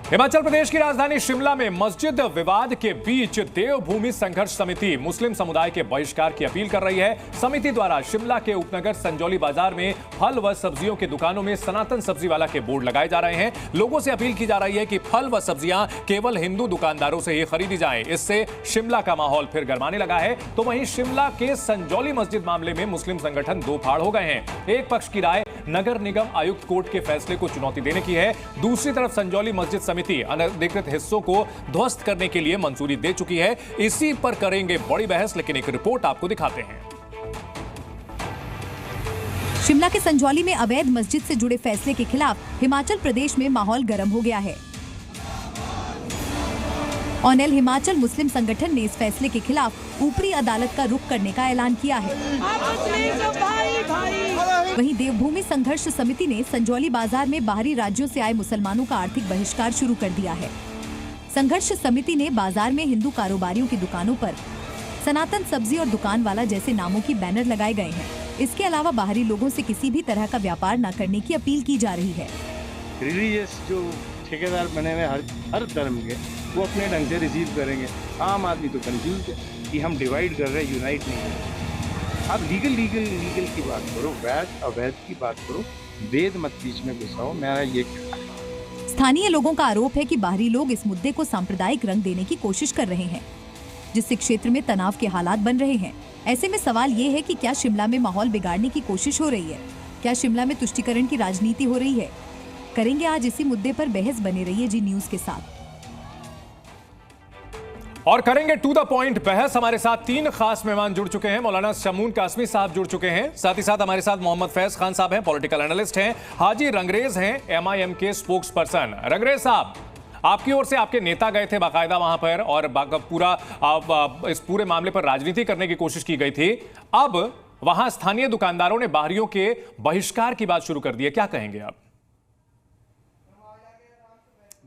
हिमाचल प्रदेश की राजधानी शिमला में मस्जिद विवाद के बीच देवभूमि संघर्ष समिति मुस्लिम समुदाय के बहिष्कार की अपील कर रही है। समिति द्वारा शिमला के उपनगर संजौली बाजार में फल व सब्जियों की दुकानों में सनातन सब्जी वाला के बोर्ड लगाए जा रहे हैं। लोगों से अपील की जा रही है कि फल व सब्जियां केवल हिंदू दुकानदारों से ही खरीदी जाएं। इससे शिमला का माहौल फिर गर्माने लगा है। तो वहीं शिमला के संजौली मस्जिद मामले में मुस्लिम संगठन दो फाड़ हो गए हैं। एक पक्ष की राय नगर निगम आयुक्त कोर्ट के फैसले को चुनौती देने की है, दूसरी तरफ संजौली मस्जिद समिति अनधिकृत हिस्सों को ध्वस्त करने के लिए मंजूरी दे चुकी है। इसी पर करेंगे बड़ी बहस, लेकिन एक रिपोर्ट आपको दिखाते हैं। शिमला के संजौली में अवैध मस्जिद से जुड़े फैसले के खिलाफ हिमाचल प्रदेश में माहौल गर्म हो गया है। ऑनल हिमाचल मुस्लिम संगठन ने इस फैसले के खिलाफ ऊपरी अदालत का रुख करने का ऐलान किया है। वहीं देवभूमि संघर्ष समिति ने संजौली बाजार में बाहरी राज्यों से आए मुसलमानों का आर्थिक बहिष्कार शुरू कर दिया है। संघर्ष समिति ने बाजार में हिंदू कारोबारियों की दुकानों पर सनातन सब्जी और दुकान वाला जैसे नामों की बैनर लगाए गए हैं। इसके अलावा बाहरी लोगों से किसी भी तरह का व्यापार न करने की अपील की जा रही है। रिलीजियस जो ठेकेदार बने हुए हर धर्म के, वो अपने ढंग से रिसीव करेंगे। आम आदमी तो कंफ्यूज है कि हम डिवाइड कर रहे हैं, यूनाइट नहीं कर रहे। आप लीगल की बात करो, वैध अवैध की बात करो, वेद मत बीच में घुसाओ। मेरा ये स्थानीय लोगों का आरोप है कि बाहरी लोग इस मुद्दे को सांप्रदायिक रंग देने की कोशिश कर रहे हैं, जिससे क्षेत्र में तनाव के हालात बन रहे हैं। ऐसे में सवाल ये है कि क्या शिमला में माहौल बिगाड़ने की कोशिश हो रही है? क्या शिमला में तुष्टीकरण की राजनीति हो रही है? करेंगे आज इसी मुद्दे पर बहस। बने रहिए जी न्यूज के साथ और करेंगे टू द पॉइंट बहस। हमारे साथ तीन खास मेहमान जुड़ चुके हैं। मौलाना शमून कासमी साहब जुड़ चुके हैं, साथ ही साथ हमारे साथ मोहम्मद फैज खान साहब हैं, पॉलिटिकल एनालिस्ट हैं। हाजी रंगरेज हैं, MIM के स्पोक्स पर्सन। रंगरेज साहब, आपकी ओर से आपके नेता गए थे बाकायदा वहां पर और पूरा इस पूरे मामले पर राजनीति करने की कोशिश की गई थी। अब वहां स्थानीय दुकानदारों ने बाहरियों के बहिष्कार की बात शुरू कर दी है, क्या कहेंगे आप?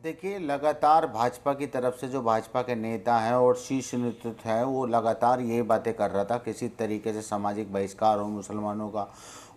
देखिए, लगातार भाजपा की तरफ से जो भाजपा के नेता हैं और शीर्ष नेतृत्व है, वो लगातार यही बातें कर रहा था, किसी तरीके से सामाजिक बहिष्कार हो मुसलमानों का,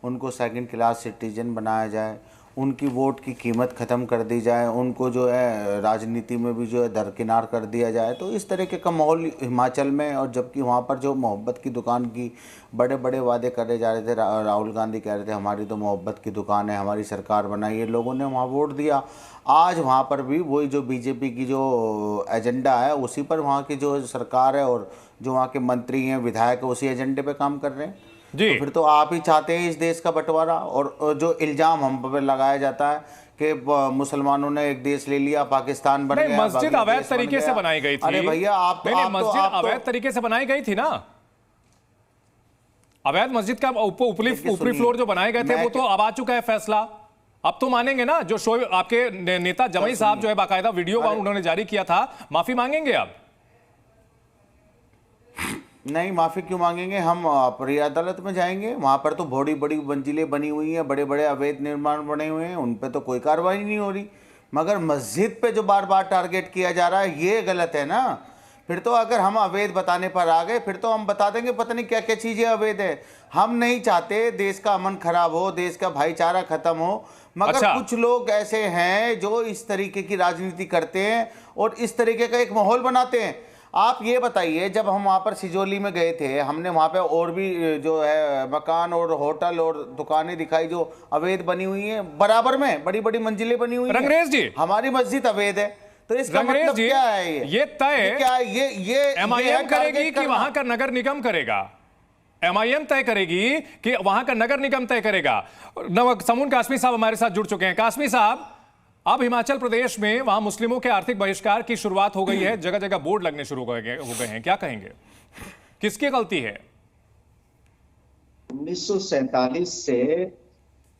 उनको सेकंड क्लास सिटीजन बनाया जाए, उनकी वोट की कीमत ख़त्म कर दी जाए, उनको जो है राजनीति में भी जो है दरकिनार कर दिया जाए। तो इस तरीके का माहौल हिमाचल में, और जबकि वहाँ पर जो मोहब्बत की दुकान की बड़े बड़े वादे करे जा रहे थे। राहुल गांधी कह रहे थे हमारी तो मोहब्बत की दुकान है, हमारी सरकार बनाई है, लोगों ने वहाँ वोट दिया। आज वहाँ पर भी वही जो बीजेपी की जो एजेंडा है, उसी पर वहाँ की जो सरकार है और जो वहाँ के मंत्री हैं, विधायक, उसी एजेंडे पे काम कर रहे हैं जी। तो फिर तो आप ही चाहते हैं इस देश का बंटवारा। और जो इल्जाम हम पर लगाया जाता है कि मुसलमानों ने एक देश ले लिया, पाकिस्तान बन गया, मस्जिद अवैध तरीके से बनाई गई थी। अरे भैया, मस्जिद अवैध तरीके से बनाई गई थी ना। अवैध मस्जिद का ऊपरी फ्लोर जो बनाए गए थे वो तो अब आ चुका है फैसला। अब तो मानेंगे ना? जो शो आपके नेता जमई साहब जो है बाकायदा वीडियो उन्होंने जारी किया था, माफी मांगेंगे अब? नहीं, माफी क्यों मांगेंगे? हम ऊपरी अदालत में जाएंगे। वहां पर तो बड़ी बड़ी मंजिलें बनी हुई हैं, बड़े बड़े अवैध निर्माण बने हुए हैं, उन पे तो कोई कार्रवाई नहीं हो रही। मगर मस्जिद पे जो बार बार टारगेट किया जा रहा है, ये गलत है ना। फिर तो अगर हम अवैध बताने पर आ गए, फिर तो हम बता देंगे पता नहीं क्या क्या चीज़ें अवैध है। हम नहीं चाहते देश का अमन खराब हो, देश का भाईचारा खत्म हो, मगर कुछ लोग ऐसे हैं जो इस तरीके की राजनीति करते हैं और इस तरीके का एक माहौल बनाते हैं। आप ये बताइए, जब हम वहाँ पर सिजौली में गए थे, हमने वहाँ पे और भी जो है मकान और होटल और दुकानें दिखाई जो अवैध बनी हुई हैं, बराबर में बड़ी बड़ी मंजिलें बनी हुई हैं। रंगरेज जी, हमारी मस्जिद अवैध है, तो इसका मतलब क्या है? ये तय क्या ये MIM करेगी कि वहां का नगर निगम करेगा? MIM तय करेगी कि वहां का नगर निगम तय करेगा? शमून कासमी साहब हमारे साथ जुड़ चुके हैं। कासमी साहब, अब हिमाचल प्रदेश में वहां मुस्लिमों के आर्थिक बहिष्कार की शुरुआत हो गई है, जगह जगह बोर्ड लगने शुरू हो गए हैं, क्या कहेंगे? किसकी गलती है? 1947 से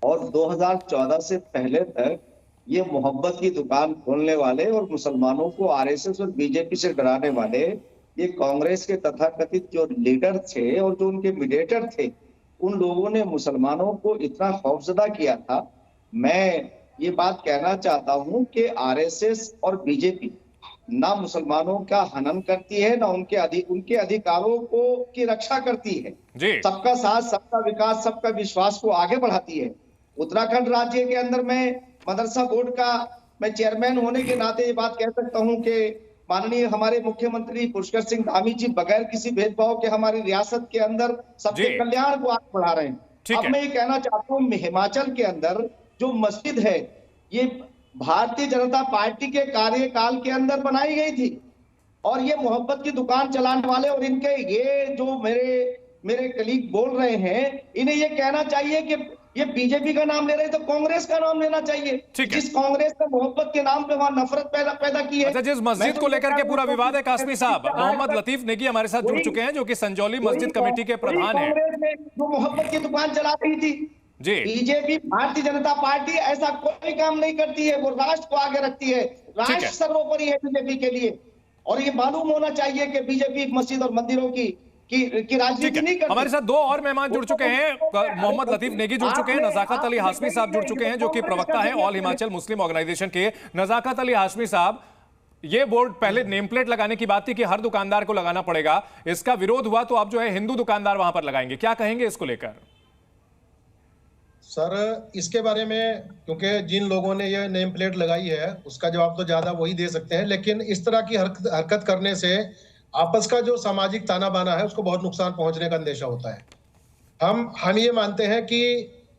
और 2014 से पहले तक ये मोहब्बत की दुकान खोलने वाले और मुसलमानों को RSS और बीजेपी से डराने वाले ये कांग्रेस के तथाकथित जो लीडर थे और जो उनके मीडिएटर थे, उन लोगों ने मुसलमानों को इतना खौफजदा किया था। मैं ये बात कहना चाहता हूं कि RSS और बीजेपी ना मुसलमानों का हनन करती है, ना उनके अधिकारों को की रक्षा करती है। सबका साथ, सबका विकास, सबका विश्वास को आगे बढ़ाती है। उत्तराखंड राज्य के अंदर में मदरसा बोर्ड का मैं चेयरमैन होने के नाते ये बात कह सकता हूं कि माननीय हमारे मुख्यमंत्री पुष्कर सिंह धामी जी बगैर किसी भेदभाव के हमारी रियासत के अंदर सबके जी। कल्याण को आगे बढ़ा रहे हैं। ठीक अब है। मैं ये कहना चाहता हूँ, हिमाचल के अंदर जो मस्जिद है ये भारतीय जनता पार्टी के कार्यकाल के अंदर बनाई गई थी, और ये मोहब्बत की दुकान चलाने वाले और इनके ये जो मेरे कलीग बोल रहे हैं, इन्हें ये कहना चाहिए कि ये बीजेपी का नाम ले रहे तो कांग्रेस का नाम लेना चाहिए। ठीक है। जिस कांग्रेस ने मोहब्बत के नाम पे वहां नफरत पैदा की है। अच्छा, जिस मस्जिद को लेकर के पूरा विवाद है, कासमी साहब, मोहम्मद लतीफ नेगी हमारे साथ जुड़ चुके हैं, जो कि संजौली मस्जिद कमेटी के प्रधान हैं। कांग्रेस ने जो मोहब्बत की दुकान चला रही थी जी। बीजेपी, भारतीय जनता पार्टी ऐसा कोई काम नहीं करती है, वो राष्ट्र को आगे रखती है, राष्ट्र सर्वोपरि है बीजेपी के लिए। और ये मालूम होना चाहिए कि बीजेपी मस्जिद और मंदिरों की राजनीति नहीं करती। हमारे साथ दो और मेहमान जुड़ चुके हैं, मोहम्मद लतीफ नेगी जुड़ चुके हैं, नजाकत अली हाशमी साहब जुड़ चुके हैं, जो कि प्रवक्ता हैं ऑल हिमाचल मुस्लिम ऑर्गेनाइजेशन के। नजाकत अली हाशमी साहब, ये बोर्ड पहले नेम प्लेट लगाने की बात थी कि हर दुकानदार को लगाना पड़ेगा, इसका विरोध हुआ तो अब जो है हिंदू दुकानदार वहां पर लगाएंगे, क्या कहेंगे इसको लेकर? सर, इसके बारे में क्योंकि जिन लोगों ने ये नेम प्लेट लगाई है उसका जवाब तो ज्यादा वही दे सकते हैं, लेकिन इस तरह की हरकत करने से आपस का जो सामाजिक ताना बाना है उसको बहुत नुकसान पहुंचने का अंदेशा होता है। हम ये मानते हैं कि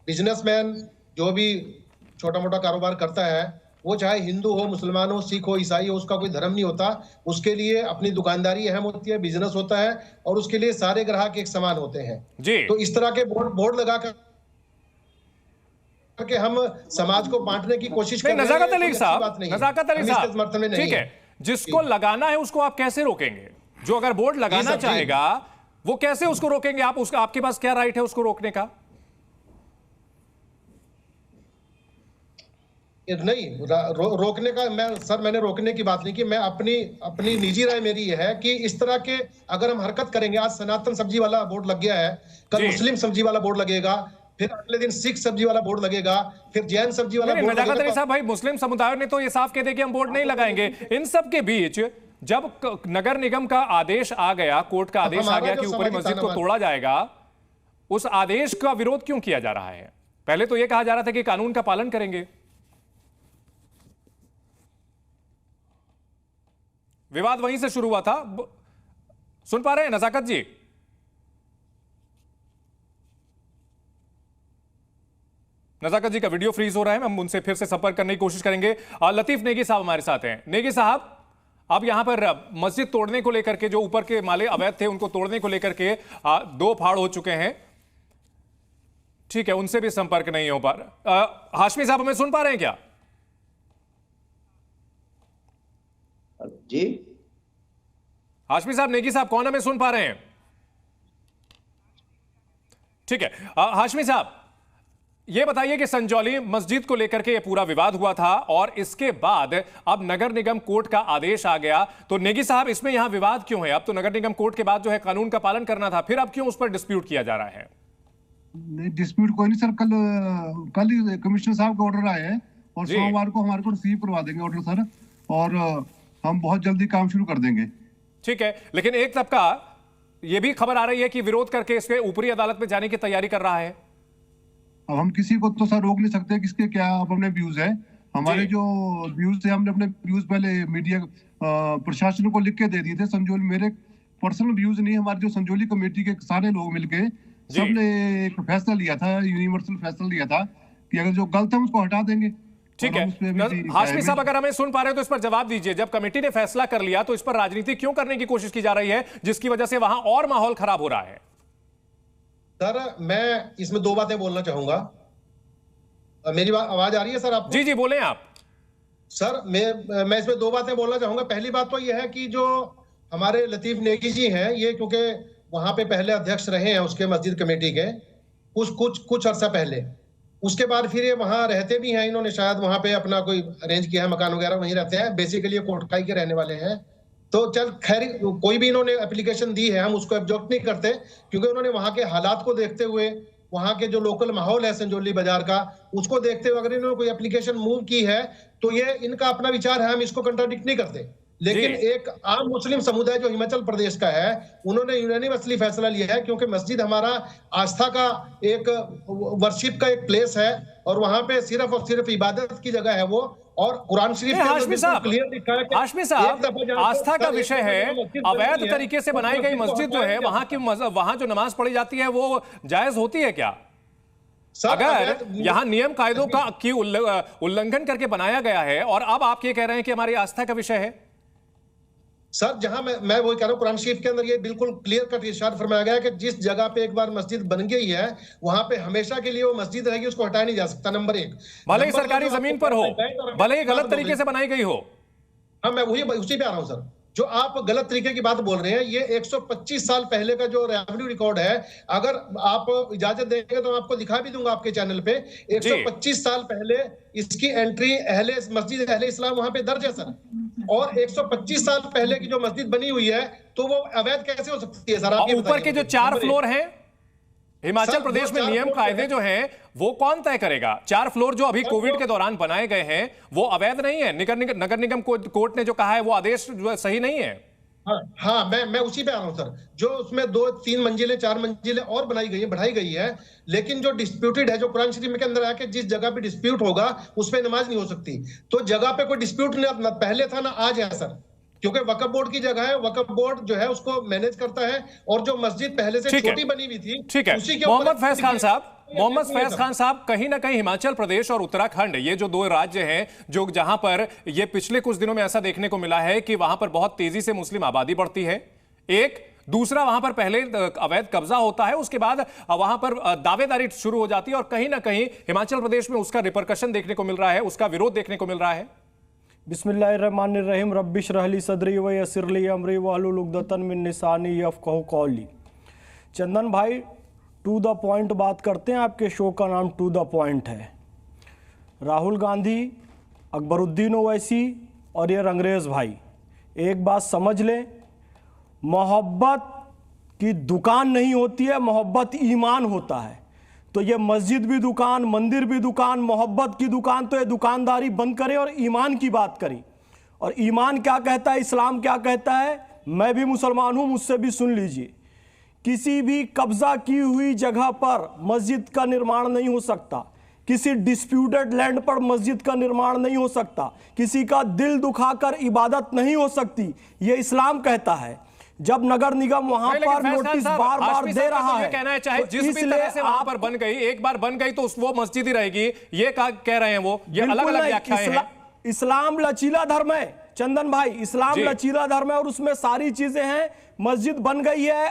बिजनेसमैन जो भी छोटा मोटा कारोबार करता है, वो चाहे हिंदू हो, मुसलमान हो, सिख हो, ईसाई हो, उसका कोई धर्म नहीं होता। उसके लिए अपनी दुकानदारी अहम होती है, बिजनेस होता है, और उसके लिए सारे ग्राहक एक समान होते हैं जी। तो इस तरह के बोर्ड लगा करके हम समाज को बांटने की कोशिश कर रहे हैं। नजाकत अली साहब, नजाकत अली साहब, ठीक है, जिसको लगाना है उसको आप कैसे रोकेंगे? जो अगर बोर्ड लगाना चाहेगा वो कैसे उसको रोकेंगे आप? उसका आपके पास क्या राइट है उसको रोकने का? नहीं, रोकने का मैंने रोकने की बात नहीं की। मैं अपनी निजी राय मेरी यह है कि इस तरह के अगर हम हरकत करेंगे, आज सनातन सब्जी वाला बोर्ड लग गया है, कल मुस्लिम सब्जी वाला बोर्ड लगेगा, फिर अगले दिन सिख सब्जी वाला बोर्ड लगेगा, फिर जैन सब्जी वाला बोर्ड लगेगा। नजाकत अली साहब, भाई मुस्लिम समुदाय ने तो ये साफ कह दिया कि हम बोर्ड नहीं लगाएंगे। इन सब के बीच जब नगर निगम का आदेश आ गया, कोर्ट का आदेश आ गया कि ऊपरी मस्जिद को तोड़ा जाएगा, उस आदेश का विरोध क्यों किया जा रहा है? पहले तो यह कहा जा रहा था कि कानून का पालन करेंगे। विवाद वहीं से शुरू हुआ था। सुन पा रहे हैं नजाकत जी? नजाकत जी का वीडियो फ्रीज हो रहा है, हम उनसे फिर से संपर्क करने की कोशिश करेंगे। लतीफ नेगी साहब हमारे साथ हैं। नेगी साहब, अब यहां पर मस्जिद तोड़ने को लेकर के जो ऊपर के माले अवैध थे उनको तोड़ने को लेकर के 2 फाड़ हो चुके हैं, ठीक है, उनसे भी संपर्क नहीं हो पा रहा। हाशमी साहब, हमें सुन पा रहे हैं क्या? जी हाशमी साहब, नेगी साहब, कौन हमें सुन पा रहे हैं? ठीक है, हाशमी साहब ये बताइए कि संजौली मस्जिद को लेकर के ये पूरा विवाद हुआ था और इसके बाद अब नगर निगम कोर्ट का आदेश आ गया, तो नेगी साहब इसमें यहां विवाद क्यों है? अब तो नगर निगम कोर्ट के बाद जो है कानून का पालन करना था, फिर अब क्यों उस पर डिस्प्यूट किया जा रहा है? नहीं, डिस्प्यूट कोई नहीं सर, कल ही कमिश्नर साहब का ऑर्डर आया है और सोमवार को हमारे को रिसीव करवा देंगे ऑर्डर सर, और हम बहुत जल्दी काम शुरू कर देंगे। ठीक है, लेकिन एक तबका ये भी खबर आ रही है कि विरोध करके इस पे ऊपरी अदालत में जाने की तैयारी कर रहा है। अब हम किसी को तो सर रोक नहीं सकते, किसके क्या अपने व्यूज है। हमारे जो व्यूज थे हमने अपने व्यूज पहले मीडिया प्रशासन को लिख के दे दिए थे। संजौली मेरे पर्सनल व्यूज नहीं, हमारे जो संजौली कमेटी के सारे लोग मिलके सबने एक फैसला लिया था, यूनिवर्सल फैसला लिया था कि अगर जो गलत है उसको हटा देंगे। ठीक है, हाशमी साहब अगर हमें सुन पा रहे हो तो इस पर जवाब दीजिए। जब कमेटी ने फैसला कर लिया तो इस पर राजनीति क्यों करने की कोशिश की जा रही है, जिसकी वजह से वहां और माहौल खराब हो रहा है? सर, मैं इसमें 2 बातें बोलना चाहूंगा। मेरी आवाज आ रही है सर आपको? जी जी, बोलें आप। सर, मैं इसमें 2 बातें बोलना चाहूंगा। पहली बात तो यह है कि जो हमारे लतीफ नेगी जी हैं, ये क्योंकि वहां पे पहले अध्यक्ष रहे हैं उसके मस्जिद कमेटी के कुछ अर्सा पहले, उसके बाद फिर ये वहां रहते भी हैं। इन्होंने शायद वहां पे अपना कोई अरेंज किया है, मकान वगैरह, वहीं रहते हैं। बेसिकली कोटखाई के रहने वाले हैं। तो चल खैर, कोई भी इन्होंने एप्लीकेशन दी है हम उसको ऑब्जेक्ट नहीं करते, क्योंकि उन्होंने वहां के हालात को देखते हुए, वहां के जो लोकल माहौल है संजौली बाजार का, उसको देखते हुए अगर इन्होंने कोई एप्लीकेशन मूव की है तो ये इनका अपना विचार है, हम इसको कंट्राडिक्ट नहीं करते। लेकिन एक आम मुस्लिम समुदाय जो हिमाचल प्रदेश का है, उन्होंने यूनानिमसली फैसला लिया है, क्योंकि मस्जिद हमारा आस्था का एक वर्शिप का एक प्लेस है और वहां पे सिर्फ और सिर्फ इबादत की जगह है वो, और कुरान शरीफ हाशमी साहब, क्लियर लिखा है कि हाशमी साहब, आस्था का विषय है। अवैध तरीके से बनाई गई मस्जिद जो है, वहां जो नमाज पढ़ी जाती है वो जायज होती है क्या? अगर यहाँ नियम कायदों का की उल्लंघन करके बनाया गया है और अब आप ये कह रहे हैं कि हमारी आस्था का विषय है। सर जहां मैं वही कह रहा हूं, कुरान शरीफ के अंदर ये बिल्कुल क्लियर कट इरशाद फरमाया गया है कि जिस जगह पे एक बार मस्जिद बन गई है वहां पे हमेशा के लिए वो मस्जिद रहेगी, उसको हटाया नहीं जा सकता। नंबर 1, भले ही सरकारी जमीन पर हो, भले ही गलत तरीके से बनाई गई हो। हाँ, मैं वही उसी पे आ रहा हूं सर। जो आप गलत तरीके की बात बोल रहे हैं, ये 125 साल पहले का जो रेवेन्यू रिकॉर्ड है, अगर आप इजाजत देंगे तो मैं आपको दिखा भी दूंगा आपके चैनल पे। 125 साल पहले इसकी एंट्री मस्जिद अहले इस्लाम वहां पे दर्ज है सर। और 125 साल पहले की जो मस्जिद बनी हुई है तो वो अवैध कैसे हो सकती है सर? आप ऊपर के जो 4 फ्लोर हैं हिमाचल प्रदेश में नियम कायदे जो हैं वो कौन तय करेगा? 4 फ्लोर जो अभी कोविड के दौरान बनाए गए हैं वो अवैध नहीं है। नगर निगम कोर्ट ने जो कहा है वो आदेश जो सही नहीं है। हाँ, मैं उसी पे आ रहा हूं सर। जो उसमें 2-3 मंजिलें 4 मंजिलें और बनाई गई है, बढ़ाई गई है, लेकिन जो डिस्प्यूटेड है, जो कुरान शरीफ के अंदर है कि जिस जगह पे डिस्प्यूट होगा उस पे नमाज नहीं हो सकती। तो जगह पे कोई डिस्प्यूट ना पहले था ना आज है सर, क्योंकि वक्फ बोर्ड की जगह है। वक्फ बोर्ड जो है उसको मैनेज करता है और जो मस्जिद पहले से छोटी बनी हुई थी, ठीक है। मोहम्मद फैज खान साहब, कहीं ना कहीं हिमाचल प्रदेश और उत्तराखंड, ये जो 2 राज्य हैं जो जहां पर ये पिछले कुछ दिनों में ऐसा देखने को मिला है कि वहां पर बहुत तेजी से मुस्लिम आबादी बढ़ती है। दूसरा, वहां पर पहले अवैध कब्जा होता है, उसके बाद वहां पर दावेदारी शुरू हो जाती है और कहीं ना कहीं हिमाचल प्रदेश में उसका रिपरकशन देखने को मिल रहा है, उसका विरोध देखने को मिल रहा है। बिस्मिल्लाहिर्रहमानिर्रहीम रब्बिश रहली सदरी व यस्सिरली अमरी वहलुल उक़दतन मिन लिसानी यफ़क़हू क़ौली। चंदन भाई, टू द पॉइंट बात करते हैं। आपके शो का नाम टू द पॉइंट है। राहुल गांधी, अकबरुद्दीन ओवैसी और ये रंगरेज भाई, एक बात समझ लें, मोहब्बत की दुकान नहीं होती है, मोहब्बत ईमान होता है। तो ये मस्जिद भी दुकान, मंदिर भी दुकान, मोहब्बत की दुकान, तो ये दुकानदारी बंद करें और ईमान की बात करें। और ईमान क्या कहता है, इस्लाम क्या कहता है, मैं भी मुसलमान हूं, मुझसे भी सुन लीजिए। किसी भी कब्जा की हुई जगह पर मस्जिद का निर्माण नहीं हो सकता, किसी डिस्प्यूटेड लैंड पर मस्जिद का निर्माण नहीं हो सकता, किसी का दिल दुखाकर इबादत नहीं हो सकती, ये इस्लाम कहता है। जब नगर निगम वहां पर नोटिस बार बार दे रहा है, कहना है चाहे तो जिस भी तरह से वहां पर बन गई, एक बार बन गई तो वो मस्जिद ही रहेगी, ये कह रहे हैं वो, ये अलग-अलग व्याख्याएं हैं। इस्लाम लचीला धर्म है चंदन भाई, इस्लाम लचीला धर्म है और उसमें सारी चीजें हैं। मस्जिद बन गई है,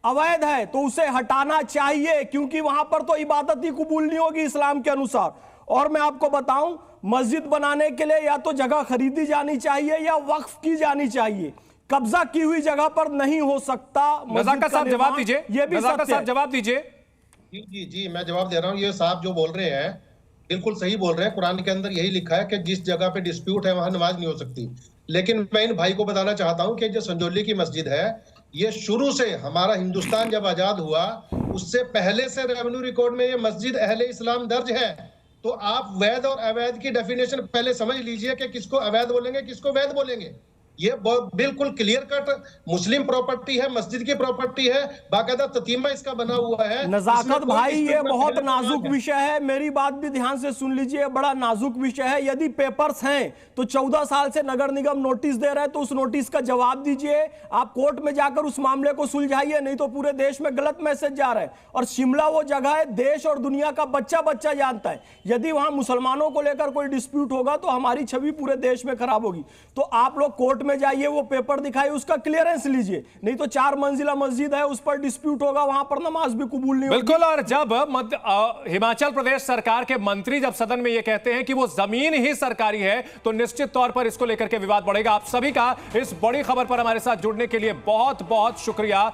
अवैध है तो उसे हटाना चाहिए, क्योंकि वहां पर तो इबादत ही कबूल नहीं होगी इस्लाम के अनुसार। और मैं आपको बताऊं, मस्जिद बनाने के लिए या तो जगह खरीदी जानी चाहिए या वक्फ की जानी चाहिए, कब्जा की हुई जगह पर नहीं हो सकता। नज़ाकत साहब जवाब दीजिए, ये भी जवाब दीजिए। जी मैं जवाब दे रहा हूं। ये साहब जो बोल रहे हैं बिल्कुल सही बोल रहे हैं। कुरान के अंदर यही लिखा है कि जिस जगह पे डिस्प्यूट है वहां नमाज नहीं हो सकती। लेकिन मैं इन भाई को बताना चाहता हूं कि जो संजौली की मस्जिद है, ये शुरू से हमारा हिंदुस्तान जब आजाद हुआ उससे पहले से रेवेन्यू रिकॉर्ड में ये मस्जिद अहले इस्लाम दर्ज है। तो आप वैध और अवैध की डेफिनेशन पहले समझ लीजिए कि किसको अवैध बोलेंगे, किसको वैध बोलेंगे। ये बिल्कुल क्लियर कट मुस्लिम प्रॉपर्टी है, मस्जिद की प्रॉपर्टी है, बाकायदा ततीमा इसका बना हुआ है। नजाकत भाई, ये बहुत नाजुक विषय है, मेरी बात भी ध्यान से सुन लीजिए, बड़ा नाजुक विषय है। यदि पेपर्स हैं तो 14 साल से नगर निगम नोटिस दे रहे हैं तो उस नोटिस का जवाब दीजिए, आप कोर्ट में जाकर उस मामले को सुलझाइए, नहीं तो पूरे देश में गलत मैसेज जा रहा है। और शिमला वो जगह है, देश और दुनिया का बच्चा जानता है, यदि वहां मुसलमानों को लेकर कोई डिस्प्यूट होगा तो हमारी छवि पूरे देश में खराब होगी। तो आप लोग कोर्ट में जाइए, वो पेपर दिखाइए, उसका क्लियरेंस लीजिए, नहीं तो 4 मंजिला मस्जिद है, उस पर डिस्प्यूट होगा, वहां पर नमाज भी कबूल नहीं होगी। बिल्कुल। और जब हिमाचल प्रदेश सरकार के मंत्री जब सदन में ये कहते हैं कि वो जमीन ही सरकारी है, तो निश्चित तौर पर इसको लेकर के विवाद बढ़ेगा। आप सभी का इस बड़ी खबर पर हमारे साथ जुड़ने के लिए बहुत बहुत शुक्रिया।